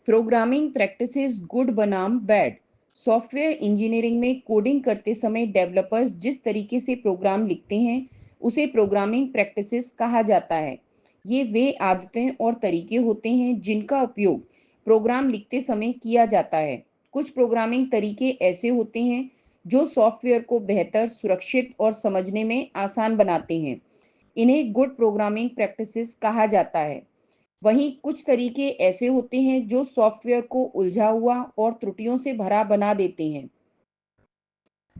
Programming practices good बनाम bad. Software engineering में coding करते समय डेवलपर्स जिस तरीके से प्रोग्राम लिखते हैं उसे प्रोग्रामिंग प्रैक्टिसेस कहा जाता है। ये वे आदतें और तरीके होते हैं जिनका उपयोग प्रोग्राम लिखते समय किया जाता है। कुछ प्रोग्रामिंग तरीके ऐसे होते हैं जो सॉफ्टवेयर को बेहतर, सुरक्षित और समझने में आसान बनाते हैं। इन्हें गुड प्रोग्रामिंग प्रैक्टिसेस कहा जाता है। वहीं कुछ तरीके ऐसे होते हैं जो सॉफ्टवेयर को उलझा हुआ और त्रुटियों से भरा बना देते हैं।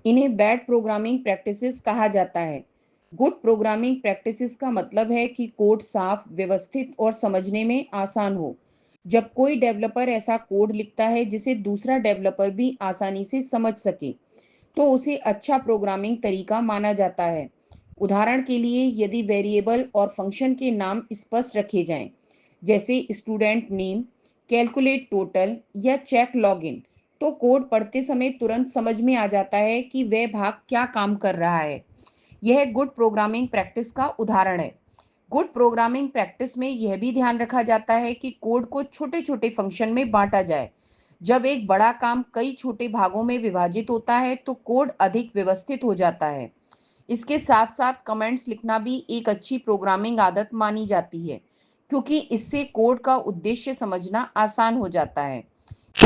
इन्हें बैड प्रोग्रामिंग प्रैक्टिसेस कहा जाता है। गुड प्रोग्रामिंग प्रैक्टिसेस का मतलब है कि कोड साफ, व्यवस्थित और समझने में आसान हो। जब कोई डेवलपर ऐसा कोड लिखता है जिसे दूसरा डेवलपर भी आसानी से समझ सके, तो उसे अच्छा प्रोग्रामिंग तरीका माना जाता है। उदाहरण के लिए, यदि वेरिएबल और फंक्शन के नाम स्पष्ट रखे जाएं, जैसे स्टूडेंट नेम, कैलकुलेट टोटल या चेक लॉगिन, तो कोड पढ़ते समय तुरंत समझ में आ जाता है कि वह भाग क्या काम कर रहा है। यह गुड प्रोग्रामिंग प्रैक्टिस का उदाहरण है। गुड प्रोग्रामिंग प्रैक्टिस में यह भी ध्यान रखा जाता है कि कोड को छोटे छोटे फंक्शन में बांटा जाए। जब एक बड़ा काम कई छोटे भागों में विभाजित होता है तो कोड अधिक व्यवस्थित हो जाता है। इसके साथ साथ कमेंट्स लिखना भी एक अच्छी प्रोग्रामिंग आदत मानी जाती है, क्योंकि इससे कोड का उद्देश्य समझना आसान हो जाता है।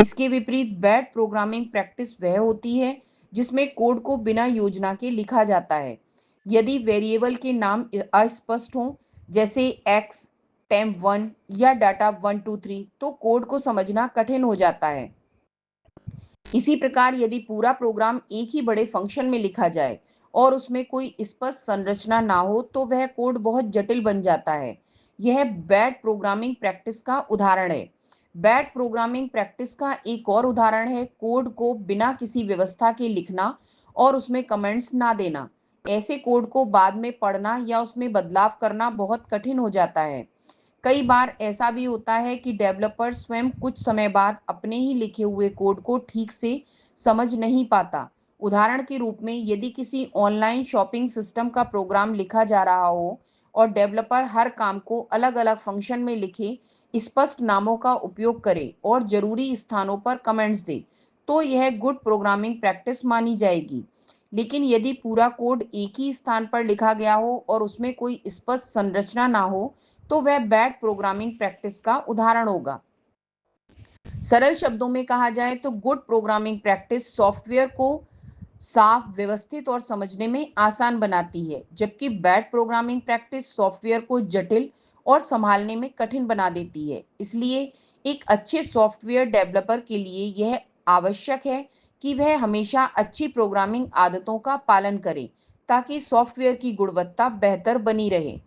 इसके विपरीत बैड प्रोग्रामिंग प्रैक्टिस वह होती है जिसमें कोड को बिना योजना के लिखा जाता है। यदि वेरिएबल के नाम अस्पष्ट हों, जैसे एक्स, टेम्प1 या डाटा 123, तो कोड को समझना कठिन हो जाता है। इसी प्रकार यदि पूरा प्रोग्राम एक ही बड़े फंक्शन में लिखा जाए और उसमें कोई स्पष्ट संरचना ना हो तो वह कोड बहुत जटिल बन जाता है। यह बैड प्रोग्रामिंग प्रैक्टिस का उदाहरण है। बैड प्रोग्रामिंग प्रैक्टिस का एक और उदाहरण है कोड को बिना किसी व्यवस्था के लिखना और उसमें कमेंट्स ना देना। ऐसे कोड को बाद में पढ़ना या उसमें बदलाव करना बहुत कठिन हो जाता है। कई बार ऐसा भी होता है कि डेवलपर स्वयं कुछ समय बाद अपने ही लिखे हुए कोड को ठीक से समझ नहीं पाता। उदाहरण के रूप में, यदि किसी ऑनलाइन शॉपिंग सिस्टम का प्रोग्राम लिखा जा रहा हो और डेवलपर हर काम को अलग-अलग फंक्शन में लिखे, स्पष्ट नामों का उपयोग करे और जरूरी स्थानों पर कमेंट्स दे, तो यह गुड प्रोग्रामिंग प्रैक्टिस मानी जाएगी। लेकिन यदि पूरा कोड एक ही स्थान पर लिखा गया हो और उसमें कोई स्पष्ट संरचना ना हो, तो वह बैड प्रोग्रामिंग प्रैक्टिस का उदाहरण होगा। सरल शब्दों में कहा जाए तो गुड प्रोग्रामिंग प्रैक्टिस सॉफ्टवेयर को साफ, व्यवस्थित और समझने में आसान बनाती है, जबकि बैड प्रोग्रामिंग प्रैक्टिस सॉफ्टवेयर को जटिल और संभालने में कठिन बना देती है। इसलिए एक अच्छे सॉफ्टवेयर डेवलपर के लिए यह आवश्यक है कि वह हमेशा अच्छी प्रोग्रामिंग आदतों का पालन करे, ताकि सॉफ्टवेयर की गुणवत्ता बेहतर बनी रहे।